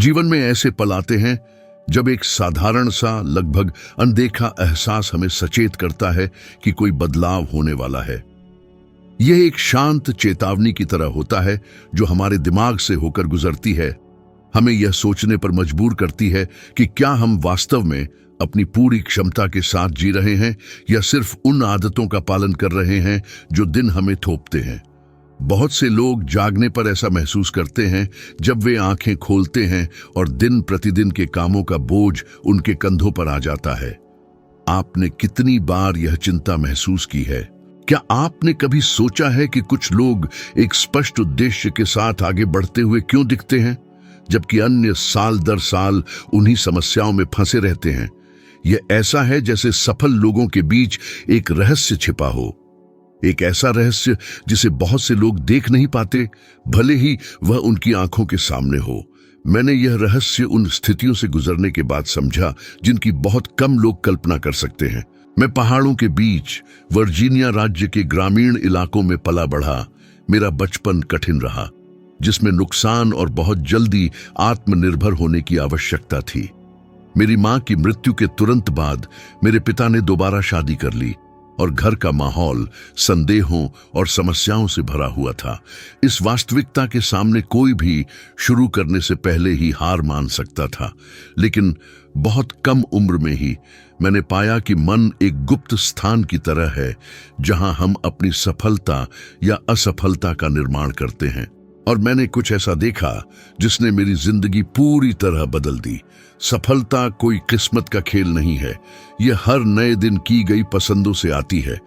जीवन में ऐसे पल आते हैं जब एक साधारण सा लगभग अनदेखा एहसास हमें सचेत करता है कि कोई बदलाव होने वाला है। यह एक शांत चेतावनी की तरह होता है जो हमारे दिमाग से होकर गुजरती है, हमें यह सोचने पर मजबूर करती है कि क्या हम वास्तव में अपनी पूरी क्षमता के साथ जी रहे हैं या सिर्फ उन आदतों का पालन कर रहे हैं जो दिन हमें थोपते हैं। बहुत से लोग जागने पर ऐसा महसूस करते हैं जब वे आंखें खोलते हैं और दिन प्रतिदिन के कामों का बोझ उनके कंधों पर आ जाता है। आपने कितनी बार यह चिंता महसूस की है? क्या आपने कभी सोचा है कि कुछ लोग एक स्पष्ट उद्देश्य के साथ आगे बढ़ते हुए क्यों दिखते हैं, जबकि अन्य साल दर साल उन्हीं समस्याओं में फंसे रहते हैं? यह ऐसा है जैसे सफल लोगों के बीच एक रहस्य छिपा हो, एक ऐसा रहस्य जिसे बहुत से लोग देख नहीं पाते, भले ही वह उनकी आंखों के सामने हो। मैंने यह रहस्य उन स्थितियों से गुजरने के बाद समझा जिनकी बहुत कम लोग कल्पना कर सकते हैं। मैं पहाड़ों के बीच वर्जीनिया राज्य के ग्रामीण इलाकों में पला बढ़ा। मेरा बचपन कठिन रहा, जिसमें नुकसान और बहुत जल्दी आत्मनिर्भर होने की आवश्यकता थी। मेरी मां की मृत्यु के तुरंत बाद मेरे पिता ने दोबारा शादी कर ली और घर का माहौल संदेहों और समस्याओं से भरा हुआ था। इस वास्तविकता के सामने कोई भी शुरू करने से पहले ही हार मान सकता था, लेकिन बहुत कम उम्र में ही मैंने पाया कि मन एक गुप्त स्थान की तरह है जहां हम अपनी सफलता या असफलता का निर्माण करते हैं। और मैंने कुछ ऐसा देखा जिसने मेरी जिंदगी पूरी तरह बदल दी। सफलता कोई किस्मत का खेल नहीं है, यह हर नए दिन की गई पसंदों से आती है।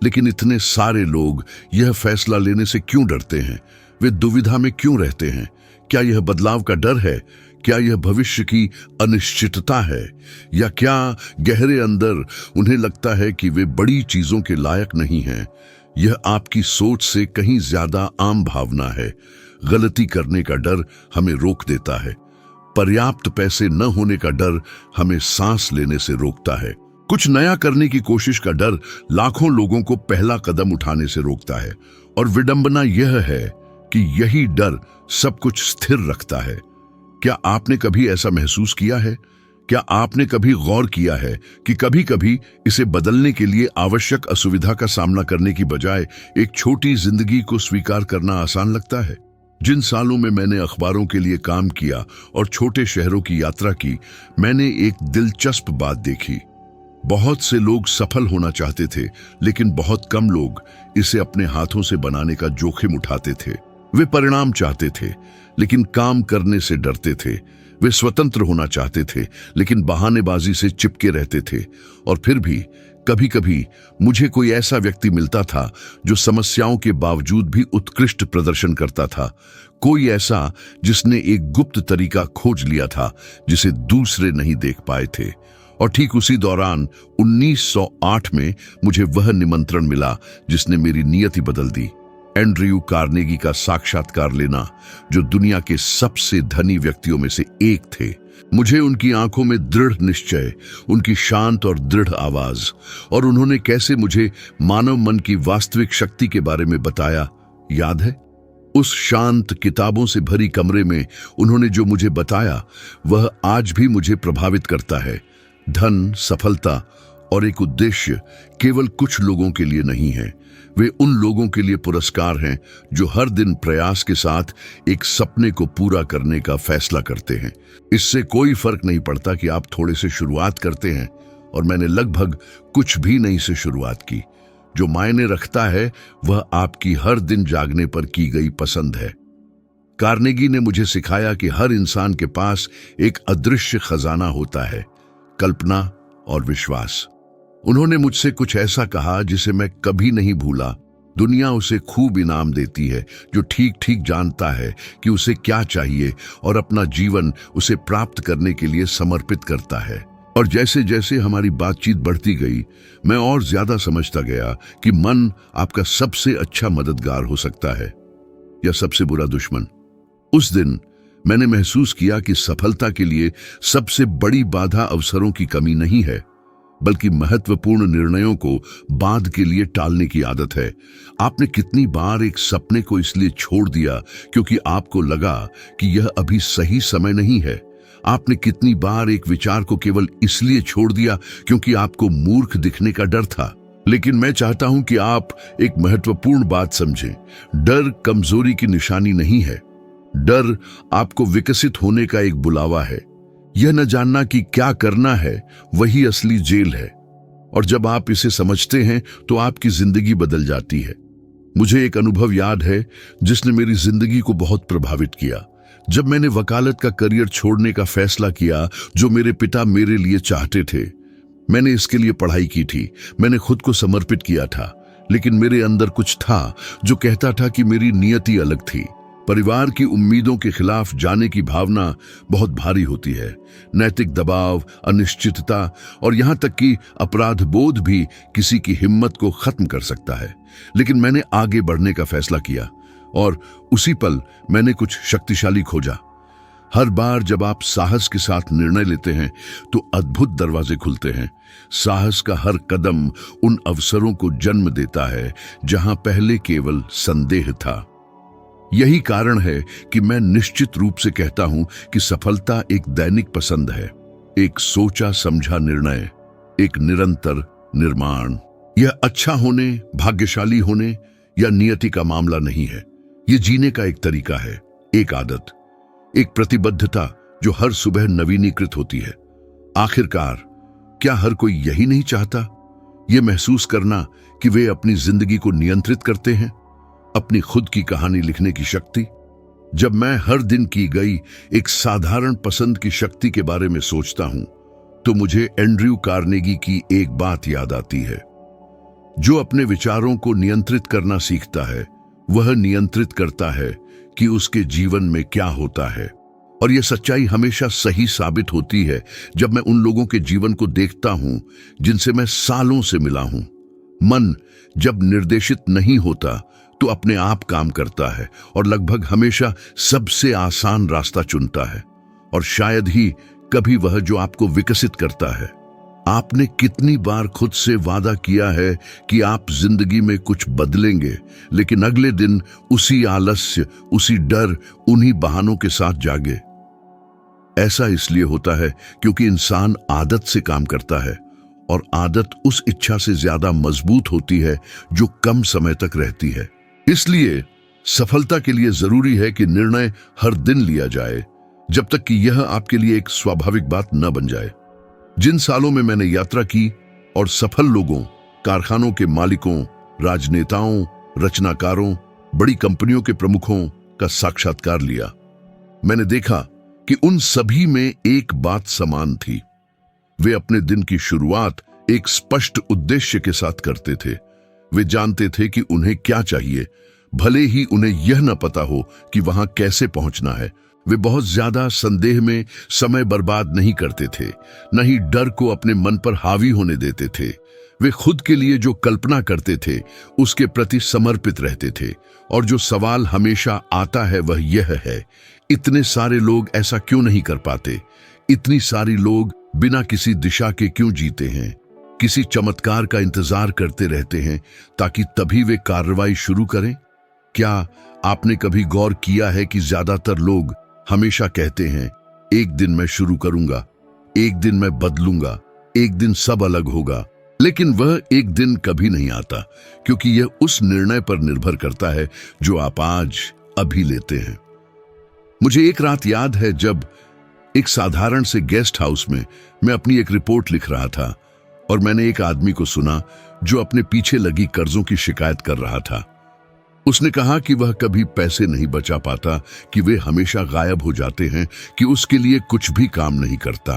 लेकिन इतने सारे लोग यह फैसला लेने से क्यों डरते हैं? वे दुविधा में क्यों रहते हैं? क्या यह बदलाव का डर है? क्या यह भविष्य की अनिश्चितता है? या क्या गहरे अंदर उन्हें लगता है कि वे बड़ी चीजों के लायक नहीं हैं? यह आपकी सोच से कहीं ज्यादा आम भावना है। गलती करने का डर हमें रोक देता है। पर्याप्त पैसे न होने का डर हमें सांस लेने से रोकता है। कुछ नया करने की कोशिश का डर लाखों लोगों को पहला कदम उठाने से रोकता है। और विडंबना यह है कि यही डर सब कुछ स्थिर रखता है। क्या आपने कभी ऐसा महसूस किया है? क्या आपने कभी गौर किया है कि कभी-कभी इसे बदलने के लिए आवश्यक असुविधा का सामना करने की बजाय एक छोटी जिंदगी को स्वीकार करना आसान लगता है? जिन सालों में मैंने अखबारों के लिए काम किया और छोटे शहरों की यात्रा की, मैंने एक दिलचस्प बात देखी। बहुत से लोग सफल होना चाहते थे, लेकिन बहुत कम लोग इसे अपने हाथों से बनाने का जोखिम उठाते थे। वे परिणाम चाहते थे, लेकिन काम करने से डरते थे। वे स्वतंत्र होना चाहते थे, लेकिन बहानेबाजी से चिपके रहते थे। और फिर भी कभी कभी मुझे कोई ऐसा व्यक्ति मिलता था जो समस्याओं के बावजूद भी उत्कृष्ट प्रदर्शन करता था। कोई ऐसा जिसने एक गुप्त तरीका खोज लिया था जिसे दूसरे नहीं देख पाए थे। और ठीक उसी दौरान 1908 में मुझे वह निमंत्रण मिला जिसने मेरी नियति बदल दी। एंड्रयू कार्नेगी का साक्षात्कार लेना, जो दुनिया के सबसे धनी व्यक्तियों में से एक थे। मुझे उनकी आंखों में दृढ़ निश्चय, उनकी शांत और दृढ़ आवाज, और उन्होंने कैसे मुझे मानव मन की वास्तविक शक्ति के बारे में बताया, याद है? उस शांत किताबों से भरी कमरे में उन्होंने जो मुझे बताया वह आज भी मुझे प्रभावित करता है। धन, सफलता और एक उद्देश्य केवल कुछ लोगों के लिए नहीं है। वे उन लोगों के लिए पुरस्कार हैं जो हर दिन प्रयास के साथ एक सपने को पूरा करने का फैसला करते हैं। इससे कोई फर्क नहीं पड़ता कि आप थोड़े से शुरुआत करते हैं, और मैंने लगभग कुछ भी नहीं से शुरुआत की। जो मायने रखता है वह आपकी हर दिन जागने पर की गई पसंद है। कार्नेगी ने मुझे सिखाया कि हर इंसान के पास एक अदृश्य खजाना होता है, कल्पना और विश्वास। उन्होंने मुझसे कुछ ऐसा कहा जिसे मैं कभी नहीं भूला। दुनिया उसे खूब इनाम देती है जो ठीक ठीक जानता है कि उसे क्या चाहिए और अपना जीवन उसे प्राप्त करने के लिए समर्पित करता है। और जैसे जैसे हमारी बातचीत बढ़ती गई, मैं और ज्यादा समझता गया कि मन आपका सबसे अच्छा मददगार हो सकता है या सबसे बुरा दुश्मन। उस दिन मैंने महसूस किया कि सफलता के लिए सबसे बड़ी बाधा अवसरों की कमी नहीं है, बल्कि महत्वपूर्ण निर्णयों को बाद के लिए टालने की आदत है। आपने कितनी बार एक सपने को इसलिए छोड़ दिया क्योंकि आपको लगा कि यह अभी सही समय नहीं है? आपने कितनी बार एक विचार को केवल इसलिए छोड़ दिया क्योंकि आपको मूर्ख दिखने का डर था? लेकिन मैं चाहता हूं कि आप एक महत्वपूर्ण बात समझें। डर कमजोरी की निशानी नहीं है। डर आपको विकसित होने का एक बुलावा है। यह न जानना कि क्या करना है वही असली जेल है। और जब आप इसे समझते हैं तो आपकी जिंदगी बदल जाती है। मुझे एक अनुभव याद है जिसने मेरी जिंदगी को बहुत प्रभावित किया। जब मैंने वकालत का करियर छोड़ने का फैसला किया, जो मेरे पिता मेरे लिए चाहते थे। मैंने इसके लिए पढ़ाई की थी, मैंने खुद को समर्पित किया था, लेकिन मेरे अंदर कुछ था जो कहता था कि मेरी नियति अलग थी। परिवार की उम्मीदों के खिलाफ जाने की भावना बहुत भारी होती है। नैतिक दबाव, अनिश्चितता और यहां तक कि अपराध बोध भी किसी की हिम्मत को खत्म कर सकता है। लेकिन मैंने आगे बढ़ने का फैसला किया और उसी पल मैंने कुछ शक्तिशाली खोजा। हर बार जब आप साहस के साथ निर्णय लेते हैं तो अद्भुत दरवाजे खुलते हैं। साहस का हर कदम उन अवसरों को जन्म देता है जहां पहले केवल संदेह था। यही कारण है कि मैं निश्चित रूप से कहता हूं कि सफलता एक दैनिक पसंद है, एक सोचा समझा निर्णय, एक निरंतर निर्माण। यह अच्छा होने, भाग्यशाली होने या नियति का मामला नहीं है। यह जीने का एक तरीका है, एक आदत, एक प्रतिबद्धता जो हर सुबह नवीनीकृत होती है। आखिरकार क्या हर कोई यही नहीं चाहता? यह महसूस करना कि वे अपनी जिंदगी को नियंत्रित करते हैं, अपनी खुद की कहानी लिखने की शक्ति। जब मैं हर दिन की गई एक साधारण पसंद की शक्ति के बारे में सोचता हूं तो मुझे एंड्रयू कार्नेगी की एक बात याद आती है। जो अपने विचारों को नियंत्रित करना सीखता है वह नियंत्रित करता है कि उसके जीवन में क्या होता है। और यह सच्चाई हमेशा सही साबित होती है जब मैं उन लोगों के जीवन को देखता हूं जिनसे मैं सालों से मिला हूं। मन जब निर्देशित नहीं होता तो अपने आप काम करता है और लगभग हमेशा सबसे आसान रास्ता चुनता है, और शायद ही कभी वह जो आपको विकसित करता है। आपने कितनी बार खुद से वादा किया है कि आप जिंदगी में कुछ बदलेंगे, लेकिन अगले दिन उसी आलस्य, उसी डर, उन्हीं बहानों के साथ जागे? ऐसा इसलिए होता है क्योंकि इंसान आदत से काम करता है, और आदत उस इच्छा से ज्यादा मजबूत होती है जो कम समय तक रहती है। इसलिए सफलता के लिए जरूरी है कि निर्णय हर दिन लिया जाए, जब तक कि यह आपके लिए एक स्वाभाविक बात न बन जाए। जिन सालों में मैंने यात्रा की और सफल लोगों, कारखानों के मालिकों, राजनेताओं, रचनाकारों, बड़ी कंपनियों के प्रमुखों का साक्षात्कार लिया, मैंने देखा कि उन सभी में एक बात समान थी। वे अपने दिन की शुरुआत एक स्पष्ट उद्देश्य के साथ करते थे। वे जानते थे कि उन्हें क्या चाहिए, भले ही उन्हें यह न पता हो कि वहां कैसे पहुंचना है। वे बहुत ज्यादा संदेह में समय बर्बाद नहीं करते थे, न ही डर को अपने मन पर हावी होने देते थे। वे खुद के लिए जो कल्पना करते थे उसके प्रति समर्पित रहते थे। और जो सवाल हमेशा आता है वह यह है, इतने सारे लोग ऐसा क्यों नहीं कर पाते? इतनी सारी लोग बिना किसी दिशा के क्यों जीते हैं? किसी चमत्कार का इंतजार करते रहते हैं ताकि तभी वे कार्रवाई शुरू करें? क्या आपने कभी गौर किया है कि ज्यादातर लोग हमेशा कहते हैं, एक दिन मैं शुरू करूंगा, एक दिन मैं बदलूंगा, एक दिन सब अलग होगा, लेकिन वह एक दिन कभी नहीं आता, क्योंकि यह उस निर्णय पर निर्भर करता है जो आप आज अभी लेते हैं। मुझे एक रात याद है जब एक साधारण से गेस्ट हाउस में मैं अपनी एक रिपोर्ट लिख रहा था और मैंने एक आदमी को सुना जो अपने पीछे लगी कर्जों की शिकायत कर रहा था। उसने कहा कि वह कभी पैसे नहीं बचा पाता, कि वे हमेशा गायब हो जाते हैं, कि उसके लिए कुछ भी काम नहीं करता।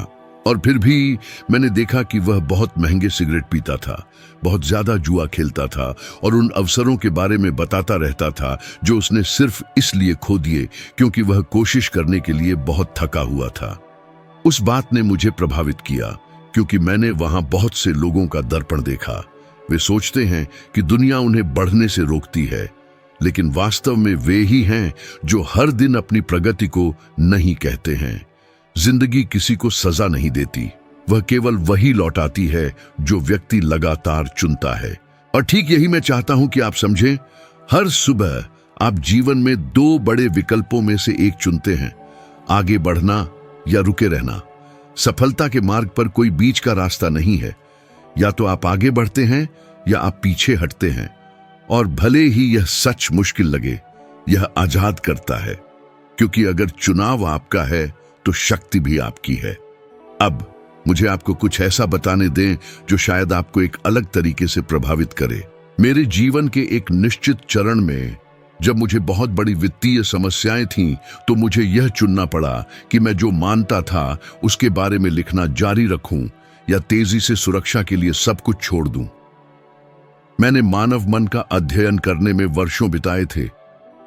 और फिर भी मैंने देखा कि वह बहुत महंगे सिगरेट पीता था, बहुत ज्यादा जुआ खेलता था और उन अवसरों के बारे में बताता रहता था जो उसने सिर्फ इसलिए खो दिए क्योंकि वह कोशिश करने के लिए बहुत थका हुआ था। उस बात ने मुझे प्रभावित किया क्योंकि मैंने वहां बहुत से लोगों का दर्पण देखा। वे सोचते हैं कि दुनिया उन्हें बढ़ने से रोकती है, लेकिन वास्तव में वे ही हैं जो हर दिन अपनी प्रगति को नहीं कहते हैं। जिंदगी किसी को सजा नहीं देती, वह केवल वही लौटाती है जो व्यक्ति लगातार चुनता है। और ठीक यही मैं चाहता हूं कि आप समझें। हर सुबह आप जीवन में दो बड़े विकल्पों में से एक चुनते हैं, आगे बढ़ना या रुके रहना। सफलता के मार्ग पर कोई बीच का रास्ता नहीं है। या तो आप आगे बढ़ते हैं या आप पीछे हटते हैं। और भले ही यह सच मुश्किल लगे, यह आजाद करता है, क्योंकि अगर चुनाव आपका है तो शक्ति भी आपकी है। अब मुझे आपको कुछ ऐसा बताने दें जो शायद आपको एक अलग तरीके से प्रभावित करे। मेरे जीवन के एक निश्चित चरण में जब मुझे बहुत बड़ी वित्तीय समस्याएं थीं, तो मुझे यह चुनना पड़ा कि मैं जो मानता था उसके बारे में लिखना जारी रखूं या तेजी से सुरक्षा के लिए सब कुछ छोड़ दूं। मैंने मानव मन का अध्ययन करने में वर्षों बिताए थे,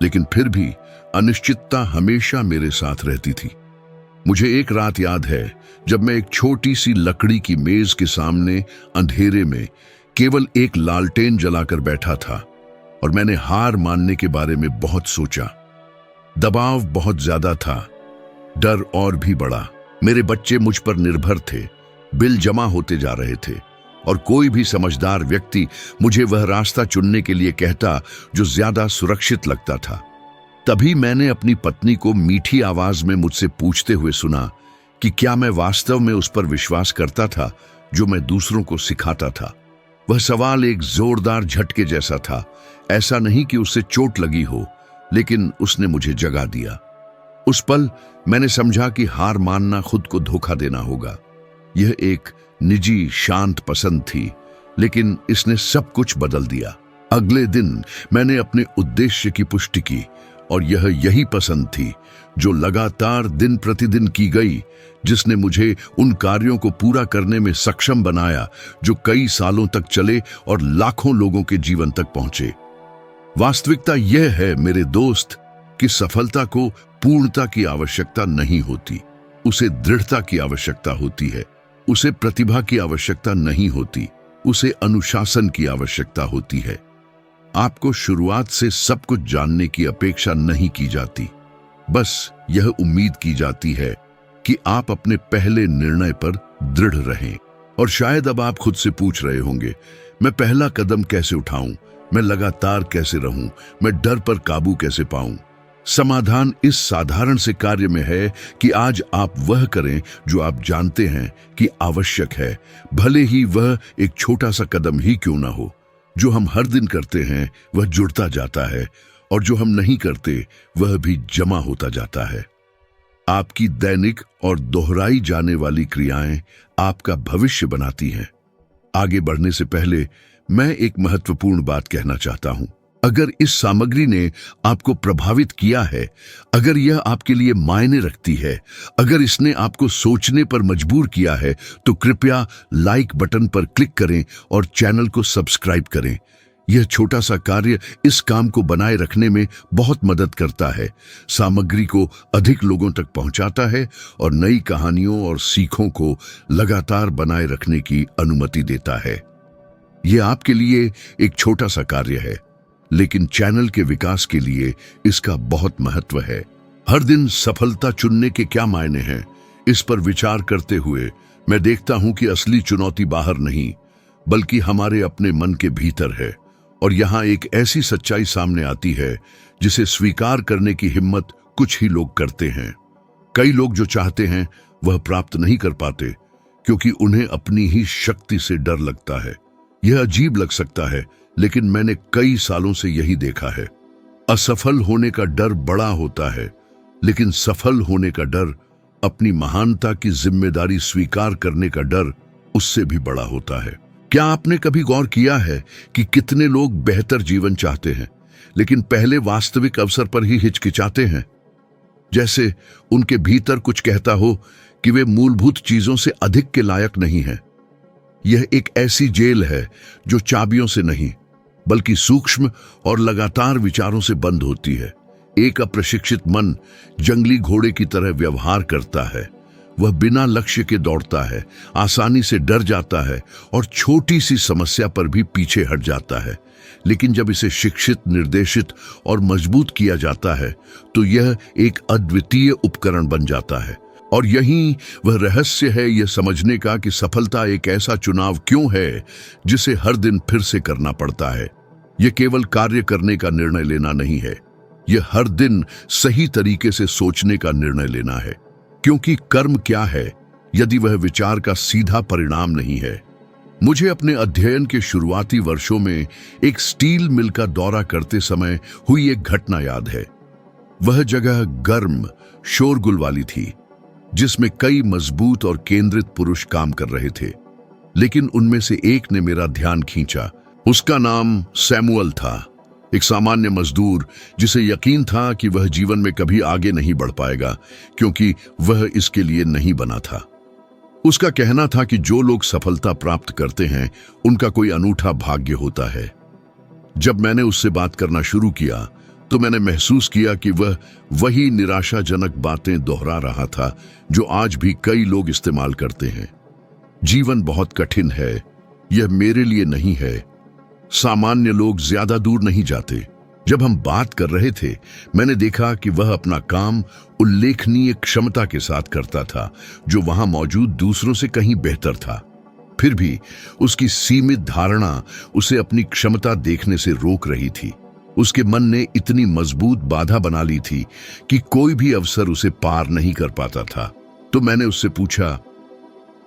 लेकिन फिर भी अनिश्चितता हमेशा मेरे साथ रहती थी। मुझे एक रात याद है जब मैं एक छोटी सी लकड़ी की मेज के सामने अंधेरे में केवल एक लालटेन जलाकर बैठा था और मैंने हार मानने के बारे में बहुत सोचा। दबाव बहुत ज्यादा था, डर और भी बड़ा। मेरे बच्चे मुझ पर निर्भर थे, बिल जमा होते जा रहे थे और कोई भी समझदार व्यक्ति मुझे वह रास्ता चुनने के लिए कहता जो ज्यादा सुरक्षित लगता था। तभी मैंने अपनी पत्नी को मीठी आवाज में मुझसे पूछते हुए सुना कि क्या मैं वास्तव में उस पर विश्वास करता था जो मैं दूसरों को सिखाता था। वह सवाल एक जोरदार झटके जैसा था। ऐसा नहीं कि उससे चोट लगी हो, लेकिन उसने मुझे जगा दिया। उस पल मैंने समझा कि हार मानना खुद को धोखा देना होगा। यह एक निजी शांत पसंद थी, लेकिन इसने सब कुछ बदल दिया। अगले दिन मैंने अपने उद्देश्य की पुष्टि की और यह यही पसंद थी जो लगातार दिन प्रतिदिन की गई, जिसने मुझे उन कार्यों को पूरा करने में सक्षम बनाया जो कई सालों तक चले और लाखों लोगों के जीवन तक पहुंचे। वास्तविकता यह है मेरे दोस्त कि सफलता को पूर्णता की आवश्यकता नहीं होती, उसे दृढ़ता की आवश्यकता होती है। उसे प्रतिभा की आवश्यकता नहीं होती, उसे अनुशासन की आवश्यकता होती है। आपको शुरुआत से सब कुछ जानने की अपेक्षा नहीं की जाती, बस यह उम्मीद की जाती है कि आप अपने पहले निर्णय पर दृढ़ रहें। और शायद अब आप खुद से पूछ रहे होंगे, मैं पहला कदम कैसे उठाऊं, मैं लगातार कैसे रहूं, मैं डर पर काबू कैसे पाऊं? समाधान इस साधारण से कार्य में है कि आज आप वह करें जो आप जानते हैं कि आवश्यक है, भले ही वह एक छोटा सा कदम ही क्यों ना हो। जो हम हर दिन करते हैं वह जुड़ता जाता है और जो हम नहीं करते वह भी जमा होता जाता है। आपकी दैनिक और दोहराई जाने वाली क्रियाएं आपका भविष्य बनाती हैं। आगे बढ़ने से पहले मैं एक महत्वपूर्ण बात कहना चाहता हूं। अगर इस सामग्री ने आपको प्रभावित किया है, अगर यह आपके लिए मायने रखती है, अगर इसने आपको सोचने पर मजबूर किया है, तो कृपया लाइक बटन पर क्लिक करें और चैनल को सब्सक्राइब करें। यह छोटा सा कार्य इस काम को बनाए रखने में बहुत मदद करता है, सामग्री को अधिक लोगों तक पहुंचाता है और नई कहानियों और सीखों को लगातार बनाए रखने की अनुमति देता है। यह आपके लिए एक छोटा सा कार्य है, लेकिन चैनल के विकास के लिए इसका बहुत महत्व है। हर दिन सफलता चुनने के क्या मायने हैं, इस पर विचार करते हुए मैं देखता हूं कि असली चुनौती बाहर नहीं, बल्कि हमारे अपने मन के भीतर है। और यहां एक ऐसी सच्चाई सामने आती है जिसे स्वीकार करने की हिम्मत कुछ ही लोग करते हैं। कई लोग जो चाहते हैं वह प्राप्त नहीं कर पाते, क्योंकि उन्हें अपनी ही शक्ति से डर लगता है। यह अजीब लग सकता है, लेकिन मैंने कई सालों से यही देखा है। असफल होने का डर बड़ा होता है, लेकिन सफल होने का डर, अपनी महानता की जिम्मेदारी स्वीकार करने का डर, उससे भी बड़ा होता है। क्या आपने कभी गौर किया है कि कितने लोग बेहतर जीवन चाहते हैं, लेकिन पहले वास्तविक अवसर पर ही हिचकिचाते हैं? जैसे उनके भीतर कुछ कहता हो कि वे मूलभूत चीजों से अधिक के लायक नहीं हैं। यह एक ऐसी जेल है जो चाबियों से नहीं, बल्कि सूक्ष्म और लगातार विचारों से बंद होती है। एक अप्रशिक्षित मन जंगली घोड़े की तरह व्यवहार करता है। वह बिना लक्ष्य के दौड़ता है, आसानी से डर जाता है और छोटी सी समस्या पर भी पीछे हट जाता है। लेकिन जब इसे शिक्षित, निर्देशित और मजबूत किया जाता है, तो यह एक अद्वितीय उपकरण बन जाता है। और यही वह रहस्य है यह समझने का कि सफलता एक ऐसा चुनाव क्यों है जिसे हर दिन फिर से करना पड़ता है। यह केवल कार्य करने का निर्णय लेना नहीं है, यह हर दिन सही तरीके से सोचने का निर्णय लेना है। क्योंकि कर्म क्या है यदि वह विचार का सीधा परिणाम नहीं है। मुझे अपने अध्ययन के शुरुआती वर्षों में एक स्टील मिल का दौरा करते समय हुई एक घटना याद है। वह जगह गर्म, शोरगुल वाली थी, जिसमें कई मजबूत और केंद्रित पुरुष काम कर रहे थे। लेकिन उनमें से एक ने मेरा ध्यान खींचा। उसका नाम सैमुअल था, एक सामान्य मजदूर जिसे यकीन था कि वह जीवन में कभी आगे नहीं बढ़ पाएगा, क्योंकि वह इसके लिए नहीं बना था। उसका कहना था कि जो लोग सफलता प्राप्त करते हैं उनका कोई अनूठा भाग्य होता है। जब मैंने उससे बात करना शुरू किया तो मैंने महसूस किया कि वह वही निराशाजनक बातें दोहरा रहा था जो आज भी कई लोग इस्तेमाल करते हैं। जीवन बहुत कठिन है, यह मेरे लिए नहीं है। सामान्य लोग ज्यादा दूर नहीं जाते। जब हम बात कर रहे थे, मैंने देखा कि वह अपना काम उल्लेखनीय क्षमता के साथ करता था, जो वहां मौजूद दूसरों से कहीं बेहतर था। फिर भी उसकी सीमित धारणा उसे अपनी क्षमता देखने से रोक रही थी। उसके मन ने इतनी मजबूत बाधा बना ली थी कि कोई भी अवसर उसे पार नहीं कर पाता था। तो मैंने उससे पूछा,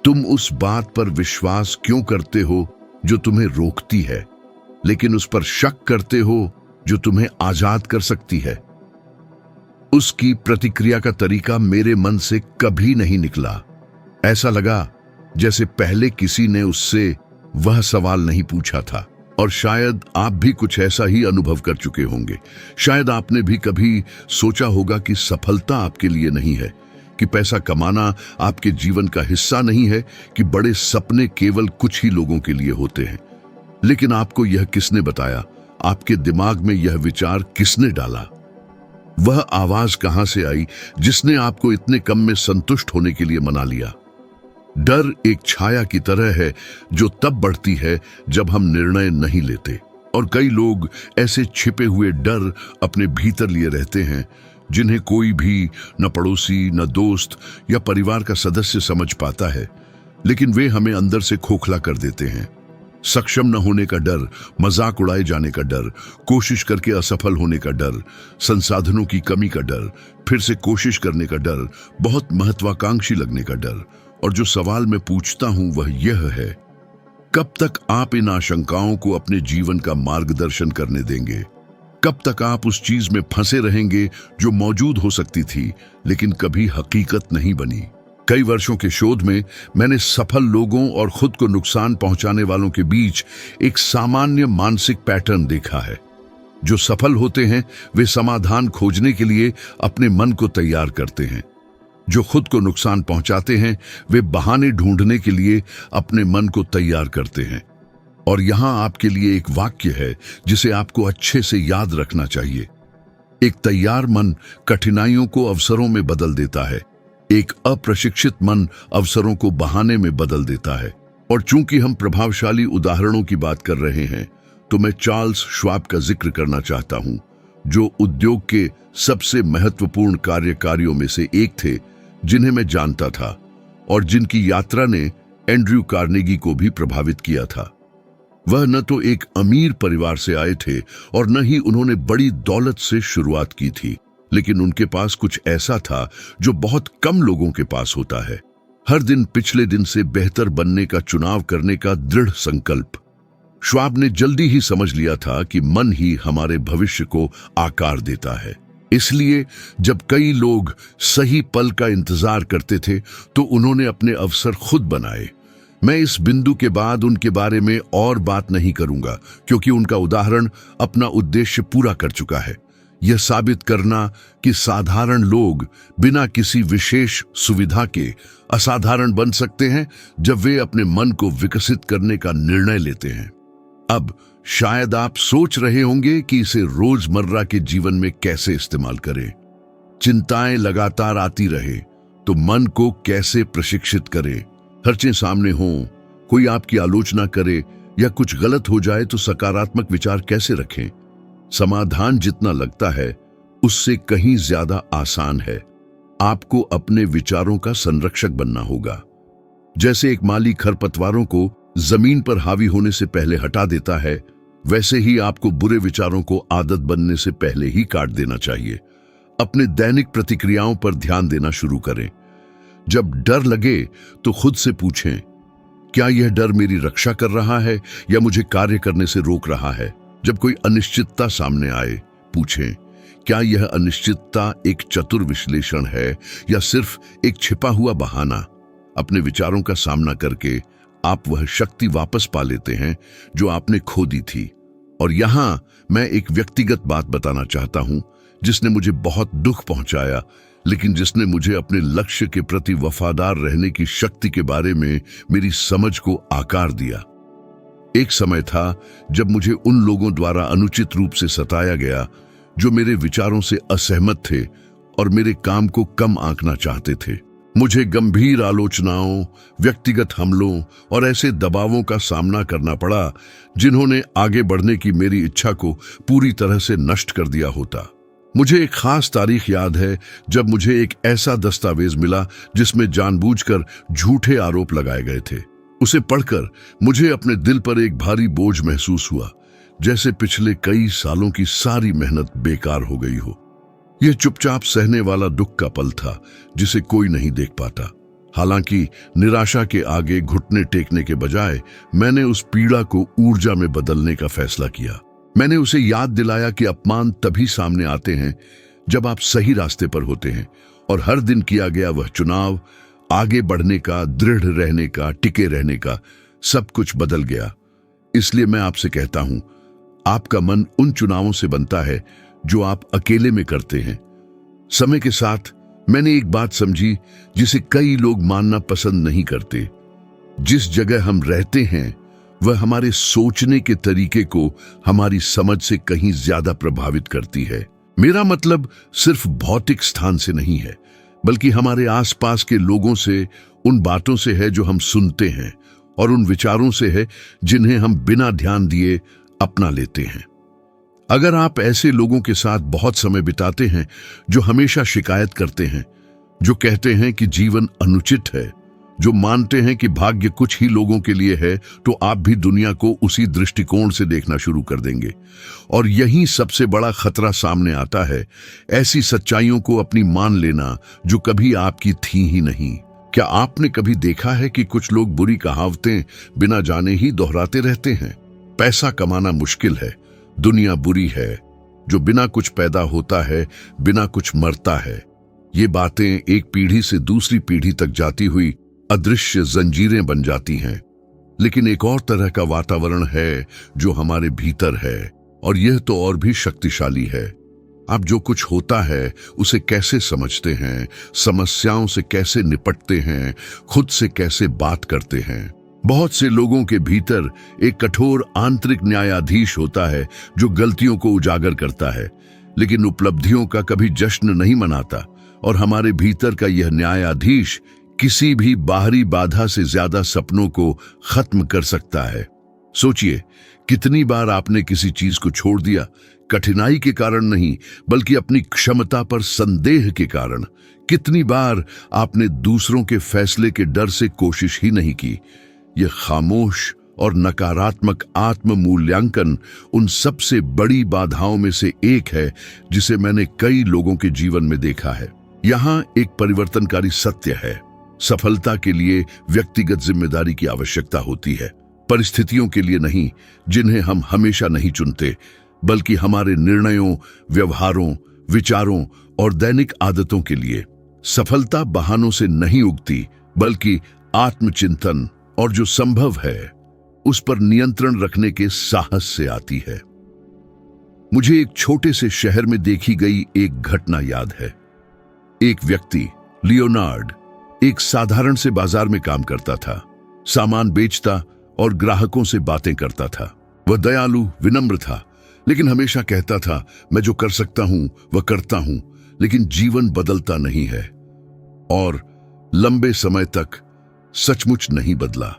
तुम उस बात पर विश्वास क्यों करते हो जो तुम्हें रोकती है, लेकिन उस पर शक करते हो जो तुम्हें आजाद कर सकती है? उसकी प्रतिक्रिया का तरीका मेरे मन से कभी नहीं निकला। ऐसा लगा जैसे पहले किसी ने उससे वह सवाल नहीं पूछा था। और शायद आप भी कुछ ऐसा ही अनुभव कर चुके होंगे। शायद आपने भी कभी सोचा होगा कि सफलता आपके लिए नहीं है, कि पैसा कमाना आपके जीवन का हिस्सा नहीं है, कि बड़े सपने केवल कुछ ही लोगों के लिए होते हैं। लेकिन आपको यह किसने बताया? आपके दिमाग में यह विचार किसने डाला? वह आवाज कहां से आई जिसने आपको इतने कम में संतुष्ट होने के लिए मना लिया? डर एक छाया की तरह है जो तब बढ़ती है जब हम निर्णय नहीं लेते। और कई लोग ऐसे छिपे हुए डर अपने भीतर लिए रहते हैं जिन्हें कोई भी, न पड़ोसी, न दोस्त या परिवार का सदस्य समझ पाता है, लेकिन वे हमें अंदर से खोखला कर देते हैं। सक्षम न होने का डर, मजाक उड़ाए जाने का डर, कोशिश करके असफल होने का डर, संसाधनों की कमी का डर, फिर से कोशिश करने का डर, बहुत महत्वाकांक्षी लगने का डर। और जो सवाल मैं पूछता हूं वह यह है, कब तक आप इन आशंकाओं को अपने जीवन का मार्गदर्शन करने देंगे? कब तक आप उस चीज में फंसे रहेंगे जो मौजूद हो सकती थी लेकिन कभी हकीकत नहीं बनी? कई वर्षों के शोध में मैंने सफल लोगों और खुद को नुकसान पहुंचाने वालों के बीच एक सामान्य मानसिक पैटर्न देखा है। जो सफल होते हैं वे समाधान खोजने के लिए अपने मन को तैयार करते हैं। जो खुद को नुकसान पहुंचाते हैं वे बहाने ढूंढने के लिए अपने मन को तैयार करते हैं। और यहां आपके लिए एक वाक्य है जिसे आपको अच्छे से याद रखना चाहिए। एक तैयार मन कठिनाइयों को अवसरों में बदल देता है, एक अप्रशिक्षित मन अवसरों को बहाने में बदल देता है। और चूंकि हम प्रभावशाली उदाहरणों की बात कर रहे हैं, तो मैं चार्ल्स श्वाब का जिक्र करना चाहता हूं, जो उद्योग के सबसे महत्वपूर्ण कार्यकारियों में से एक थे जिन्हें मैं जानता था और जिनकी यात्रा ने एंड्रयू कार्नेगी को भी प्रभावित किया था। वह न तो एक अमीर परिवार से आए थे और न ही उन्होंने बड़ी दौलत से शुरुआत की थी, लेकिन उनके पास कुछ ऐसा था जो बहुत कम लोगों के पास होता है। हर दिन पिछले दिन से बेहतर बनने का चुनाव करने का दृढ़ संकल्प। श्वाब ने जल्दी ही समझ लिया था कि मन ही हमारे भविष्य को आकार देता है। इसलिए जब कई लोग सही पल का इंतजार करते थे तो उन्होंने अपने अवसर खुद बनाए। मैं इस बिंदु के बाद उनके बारे में और बात नहीं करूंगा, क्योंकि उनका उदाहरण अपना उद्देश्य पूरा कर चुका है। यह साबित करना कि साधारण लोग बिना किसी विशेष सुविधा के असाधारण बन सकते हैं जब वे अपने मन को विकसित करने का निर्णय लेते हैं। अब शायद आप सोच रहे होंगे कि इसे रोजमर्रा के जीवन में कैसे इस्तेमाल करें। चिंताएं लगातार आती रहे तो मन को कैसे प्रशिक्षित करें। खर्चे सामने हों, कोई आपकी आलोचना करे या कुछ गलत हो जाए तो सकारात्मक विचार कैसे रखें। समाधान जितना लगता है उससे कहीं ज्यादा आसान है। आपको अपने विचारों का संरक्षक बनना होगा। जैसे एक माली खरपतवारों को जमीन पर हावी होने से पहले हटा देता है, वैसे ही आपको बुरे विचारों को आदत बनने से पहले ही काट देना चाहिए। अपने दैनिक प्रतिक्रियाओं पर ध्यान देना शुरू करें। जब डर लगे तो खुद से पूछें, क्या यह डर मेरी रक्षा कर रहा है या मुझे कार्य करने से रोक रहा है? जब कोई अनिश्चितता सामने आए, पूछें, क्या यह अनिश्चितता एक चतुर विश्लेषण है या सिर्फ एक छिपा हुआ बहाना? अपने विचारों का सामना करके आप वह शक्ति वापस पा लेते हैं जो आपने खो दी थी। और यहां मैं एक व्यक्तिगत बात बताना चाहता हूं जिसने मुझे बहुत दुख पहुंचाया, लेकिन जिसने मुझे अपने लक्ष्य के प्रति वफादार रहने की शक्ति के बारे में मेरी समझ को आकार दिया। एक समय था जब मुझे उन लोगों द्वारा अनुचित रूप से सताया गया जो मेरे विचारों से असहमत थे और मेरे काम को कम आंकना चाहते थे। मुझे गंभीर आलोचनाओं, व्यक्तिगत हमलों और ऐसे दबावों का सामना करना पड़ा जिन्होंने आगे बढ़ने की मेरी इच्छा को पूरी तरह से नष्ट कर दिया होता। मुझे एक खास तारीख याद है जब मुझे एक ऐसा दस्तावेज मिला जिसमें जानबूझकर झूठे आरोप लगाए गए थे। उसे पढ़कर मुझे अपने दिल पर एक भारी बोझ महसूस हुआ, जैसे पिछले कई सालों की सारी मेहनत बेकार हो गई हो। यह चुपचाप सहने वाला दुख का पल था जिसे कोई नहीं देख पाता। हालांकि निराशा के आगे घुटने टेकने के बजाय मैंने उस पीड़ा को ऊर्जा में बदलने का फैसला किया। मैंने उसे याद दिलाया कि अपमान तभी सामने आते हैं जब आप सही रास्ते पर होते हैं, और हर दिन किया गया वह चुनाव, आगे बढ़ने का, दृढ़ रहने का, टिके रहने का, सब कुछ बदल गया। इसलिए मैं आपसे कहता हूं, आपका मन उन चुनावों से बनता है जो आप अकेले में करते हैं। समय के साथ मैंने एक बात समझी जिसे कई लोग मानना पसंद नहीं करते। जिस जगह हम रहते हैं वह हमारे सोचने के तरीके को हमारी समझ से कहीं ज्यादा प्रभावित करती है। मेरा मतलब सिर्फ भौतिक स्थान से नहीं है, बल्कि हमारे आसपास के लोगों से, उन बातों से है जो हम सुनते हैं, और उन विचारों से है जिन्हें हम बिना ध्यान दिए अपना लेते हैं। अगर आप ऐसे लोगों के साथ बहुत समय बिताते हैं जो हमेशा शिकायत करते हैं, जो कहते हैं कि जीवन अनुचित है, जो मानते हैं कि भाग्य कुछ ही लोगों के लिए है, तो आप भी दुनिया को उसी दृष्टिकोण से देखना शुरू कर देंगे। और यही सबसे बड़ा खतरा सामने आता है, ऐसी सच्चाइयों को अपनी मान लेना जो कभी आपकी थी ही नहीं। क्या आपने कभी देखा है कि कुछ लोग बुरी कहावतें बिना जाने ही दोहराते रहते हैं? पैसा कमाना मुश्किल है, दुनिया बुरी है, जो बिना कुछ पैदा होता है बिना कुछ मरता है। ये बातें एक पीढ़ी से दूसरी पीढ़ी तक जाती हुई अदृश्य जंजीरें बन जाती हैं। लेकिन एक और तरह का वातावरण है जो हमारे भीतर है, और यह तो और भी शक्तिशाली है। आप जो कुछ होता है उसे कैसे समझते हैं, समस्याओं से कैसे निपटते हैं, खुद से कैसे बात करते हैं। बहुत से लोगों के भीतर एक कठोर आंतरिक न्यायाधीश होता है जो गलतियों को उजागर करता है, लेकिन उपलब्धियों का कभी जश्न नहीं मनाता। और हमारे भीतर का यह न्यायाधीश किसी भी बाहरी बाधा से ज्यादा सपनों को खत्म कर सकता है। सोचिए, कितनी बार आपने किसी चीज को छोड़ दिया, कठिनाई के कारण नहीं बल्कि अपनी क्षमता पर संदेह के कारण। कितनी बार आपने दूसरों के फैसले के डर से कोशिश ही नहीं की। यह खामोश और नकारात्मक आत्म मूल्यांकन उन सबसे बड़ी बाधाओं में से एक है जिसे मैंने कई लोगों के जीवन में देखा है। यहां एक परिवर्तनकारी सत्य है, सफलता के लिए व्यक्तिगत जिम्मेदारी की आवश्यकता होती है, परिस्थितियों के लिए नहीं जिन्हें हम हमेशा नहीं चुनते, बल्कि हमारे निर्णयों, व्यवहारों, विचारों और दैनिक आदतों के लिए। सफलता बहानों से नहीं उगती, बल्कि आत्मचिंतन और जो संभव है उस पर नियंत्रण रखने के साहस से आती है। मुझे एक छोटे से शहर में देखी गई एक घटना याद है। एक व्यक्ति, लियोनार्ड, एक साधारण से बाजार में काम करता था, सामान बेचता और ग्राहकों से बातें करता था। वह दयालु, विनम्र था, लेकिन हमेशा कहता था, मैं जो कर सकता हूं वह करता हूं, लेकिन जीवन बदलता नहीं है। और लंबे समय तक सचमुच नहीं बदला।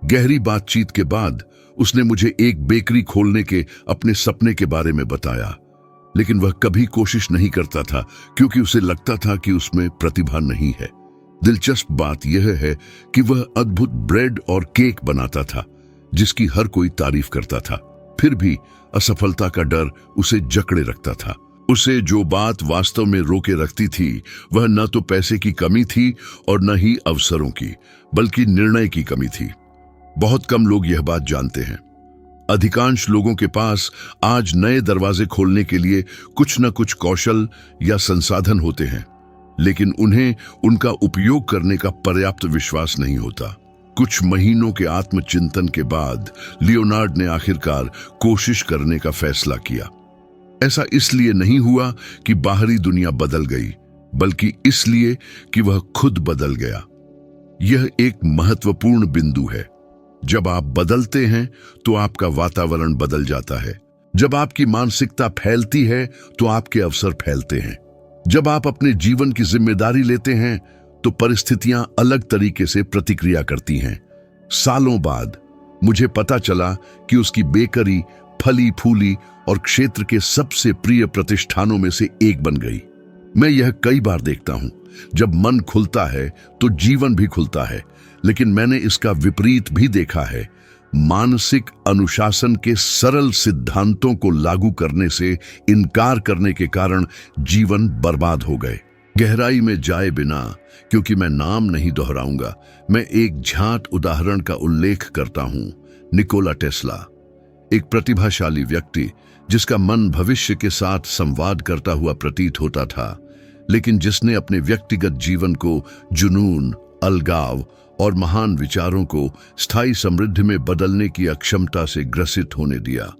गहरी बातचीत के बाद उसने मुझे एक बेकरी खोलने के अपने सपने के बारे में बताया। लेकिन वह कभी कोशिश नहीं करता था क्योंकि उसे लगता था कि उसमें प्रतिभा नहीं है। दिलचस्प बात यह है कि वह अद्भुत ब्रेड और केक बनाता था जिसकी हर कोई तारीफ करता था। फिर भी असफलता का डर उसे जकड़े रखता था। उसे जो बात वास्तव में रोके रखती थी वह न तो पैसे की कमी थी और न ही अवसरों की, बल्कि निर्णय की कमी थी। बहुत कम लोग यह बात जानते हैं। अधिकांश लोगों के पास आज नए दरवाजे खोलने के लिए कुछ न कुछ कौशल या संसाधन होते हैं, लेकिन उन्हें उनका उपयोग करने का पर्याप्त विश्वास नहीं होता। कुछ महीनों के आत्मचिंतन के बाद लियोनार्ड ने आखिरकार कोशिश करने का फैसला किया। ऐसा इसलिए नहीं हुआ कि बाहरी दुनिया बदल गई, बल्कि इसलिए कि वह खुद बदल गया। यह एक महत्वपूर्ण बिंदु है। जब आप बदलते हैं तो आपका वातावरण बदल जाता है। जब आपकी मानसिकता फैलती है तो आपके अवसर फैलते हैं। जब आप अपने जीवन की जिम्मेदारी लेते हैं तो परिस्थितियां अलग तरीके से प्रतिक्रिया करती हैं। सालों बाद मुझे पता चला कि उसकी बेकरी फली फूली और क्षेत्र के सबसे प्रिय प्रतिष्ठानों में से एक बन गई। मैं यह कई बार देखता हूं, जब मन खुलता है तो जीवन भी खुलता है, लेकिन मैंने इसका विपरीत भी देखा है। मानसिक अनुशासन के सरल सिद्धांतों को लागू करने से इनकार करने के कारण जीवन बर्बाद हो गए। गहराई में जाए बिना, क्योंकि मैं नाम नहीं दोहराऊंगा, मैं एक झांट उदाहरण का उल्लेख करता हूं। निकोला टेस्ला, एक प्रतिभाशाली व्यक्ति जिसका मन भविष्य के साथ संवाद करता हुआ प्रतीत होता था, लेकिन जिसने अपने व्यक्तिगत जीवन को जुनून, अलगाव और महान विचारों को स्थायी समृद्धि में बदलने की अक्षमता से ग्रसित होने दिया।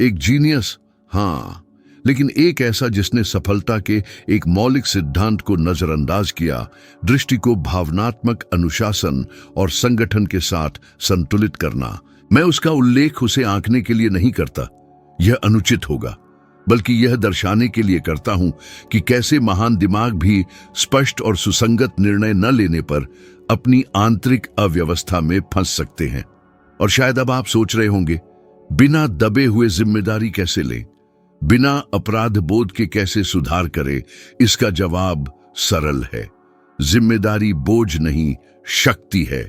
एक जीनियस, हाँ, लेकिन एक ऐसा जिसने सफलता के एक मौलिक सिद्धांत को नजरअंदाज किया, दृष्टि को भावनात्मक अनुशासन और संगठन के साथ संतुलित करना। मैं उसका उल्लेख उसे आंकने के लिए नहीं करता, यह अनुचित होगा, बल्कि यह दर्शाने के लिए करता हूं कि कैसे महान दिमाग भी स्पष्ट और सुसंगत निर्णय न लेने पर अपनी आंतरिक अव्यवस्था में फंस सकते हैं। और शायद अब आप सोच रहे होंगे, बिना दबे हुए जिम्मेदारी कैसे लें, बिना अपराध बोध के कैसे सुधार करें? इसका जवाब सरल है। जिम्मेदारी बोझ नहीं, शक्ति है।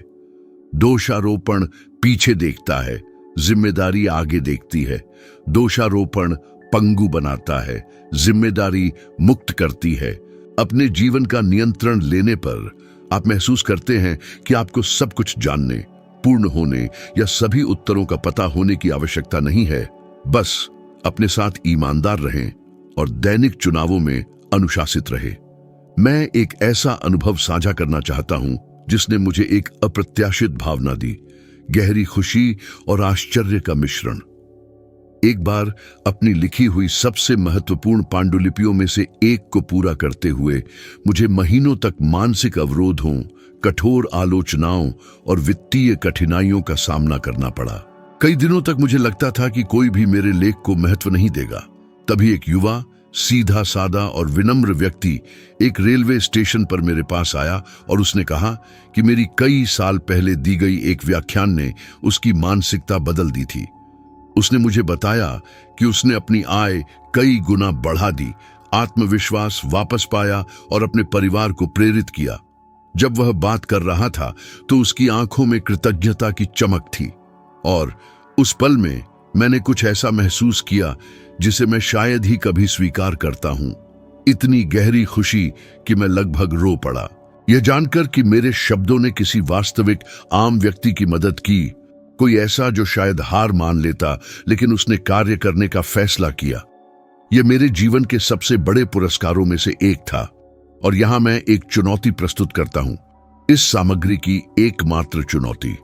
दोषारोपण पीछे देखता है, जिम्मेदारी आगे देखती है। दोषारोपण पंगु बनाता है, जिम्मेदारी मुक्त करती है। अपने जीवन का नियंत्रण लेने पर आप महसूस करते हैं कि आपको सब कुछ जानने, पूर्ण होने या सभी उत्तरों का पता होने की आवश्यकता नहीं है। बस अपने साथ ईमानदार रहें और दैनिक चुनावों में अनुशासित रहे। मैं एक ऐसा अनुभव साझा करना चाहता हूं जिसने मुझे एक अप्रत्याशित भावना दी, गहरी खुशी और आश्चर्य का मिश्रण। एक बार अपनी लिखी हुई सबसे महत्वपूर्ण पांडुलिपियों में से एक को पूरा करते हुए मुझे महीनों तक मानसिक अवरोधों, कठोर आलोचनाओं और वित्तीय कठिनाइयों का सामना करना पड़ा। कई दिनों तक मुझे लगता था कि कोई भी मेरे लेख को महत्व नहीं देगा। तभी एक युवा, सीधा सादा और विनम्र व्यक्ति एक रेलवे स्टेशन पर मेरे पास आया और उसने कहा कि मेरी कई साल पहले दी गई एक व्याख्यान ने उसकी मानसिकता बदल दी थी। उसने मुझे बताया कि उसने अपनी आय कई गुना बढ़ा दी, आत्मविश्वास वापस पाया और अपने परिवार को प्रेरित किया। जब वह बात कर रहा था तो उसकी आंखों में कृतज्ञता की चमक थी और उस पल में मैंने कुछ ऐसा महसूस किया जिसे मैं शायद ही कभी स्वीकार करता हूं। इतनी गहरी खुशी कि मैं लगभग रो पड़ा, यह जानकर कि मेरे शब्दों ने किसी वास्तविक आम व्यक्ति की मदद की। कोई ऐसा जो शायद हार मान लेता, लेकिन उसने कार्य करने का फैसला किया। यह मेरे जीवन के सबसे बड़े पुरस्कारों में से एक था। और यहां मैं एक चुनौती प्रस्तुत करता हूं, इस सामग्री की एकमात्र चुनौती।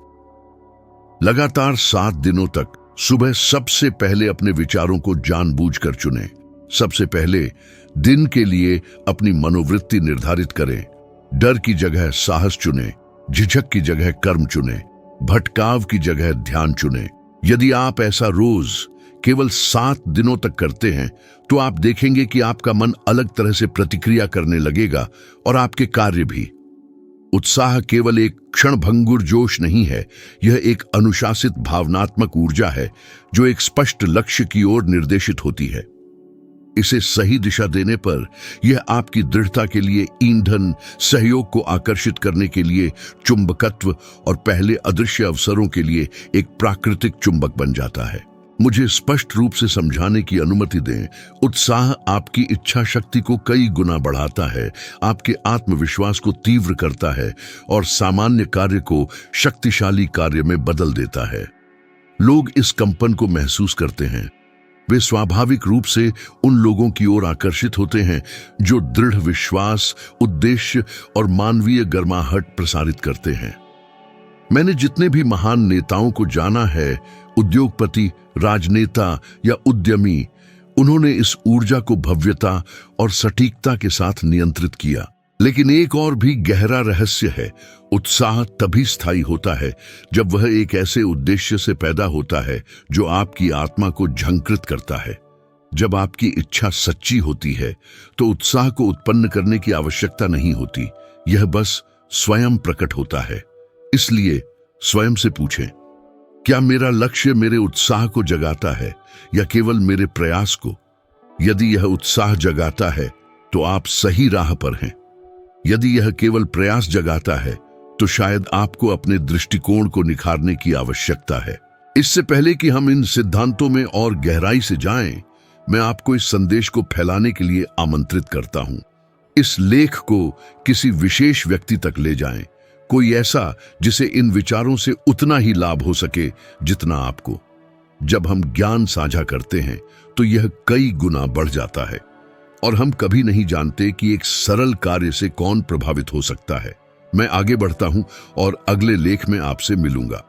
लगातार 7 दिनों तक सुबह सबसे पहले अपने विचारों को जानबूझकर चुनें। सबसे पहले दिन के लिए अपनी मनोवृत्ति निर्धारित करें। डर की जगह साहस चुनें, झिझक की जगह कर्म चुनें, भटकाव की जगह ध्यान चुनें। यदि आप ऐसा रोज केवल 7 दिनों तक करते हैं तो आप देखेंगे कि आपका मन अलग तरह से प्रतिक्रिया करने लगेगा और आपके कार्य भी। उत्साह केवल एक क्षणभंगुर जोश नहीं है, यह एक अनुशासित भावनात्मक ऊर्जा है जो एक स्पष्ट लक्ष्य की ओर निर्देशित होती है। इसे सही दिशा देने पर यह आपकी दृढ़ता के लिए ईंधन, सहयोग को आकर्षित करने के लिए चुंबकत्व और पहले अदृश्य अवसरों के लिए एक प्राकृतिक चुंबक बन जाता है। मुझे स्पष्ट रूप से समझाने की अनुमति दें। उत्साह आपकी इच्छा शक्ति को कई गुना बढ़ाता है, आपके आत्मविश्वास को तीव्र करता है और सामान्य कार्य को शक्तिशाली कार्य में बदल देता है। लोग इस कंपन को महसूस करते हैं। वे स्वाभाविक रूप से उन लोगों की ओर आकर्षित होते हैं जो दृढ़ विश्वास, उद्देश्य और मानवीय गर्माहट प्रसारित करते हैं। मैंने जितने भी महान नेताओं को जाना है, उद्योगपति, राजनेता या उद्यमी, उन्होंने इस ऊर्जा को भव्यता और सटीकता के साथ नियंत्रित किया। लेकिन एक और भी गहरा रहस्य है। उत्साह तभी स्थायी होता है जब वह एक ऐसे उद्देश्य से पैदा होता है जो आपकी आत्मा को झंकृत करता है। जब आपकी इच्छा सच्ची होती है तो उत्साह को उत्पन्न करने की आवश्यकता नहीं होती, यह बस स्वयं प्रकट होता है। इसलिए स्वयं से पूछें, क्या मेरा लक्ष्य मेरे उत्साह को जगाता है या केवल मेरे प्रयास को? यदि यह उत्साह जगाता है तो आप सही राह पर हैं। यदि यह केवल प्रयास जगाता है तो शायद आपको अपने दृष्टिकोण को निखारने की आवश्यकता है। इससे पहले कि हम इन सिद्धांतों में और गहराई से जाएं, मैं आपको इस संदेश को फैलाने के लिए आमंत्रित करता हूं। इस लेख को किसी विशेष व्यक्ति तक ले जाएं, कोई ऐसा जिसे इन विचारों से उतना ही लाभ हो सके जितना आपको। जब हम ज्ञान साझा करते हैं तो यह कई गुना बढ़ जाता है और हम कभी नहीं जानते कि एक सरल कार्य से कौन प्रभावित हो सकता है। मैं आगे बढ़ता हूं और अगले लेख में आपसे मिलूंगा।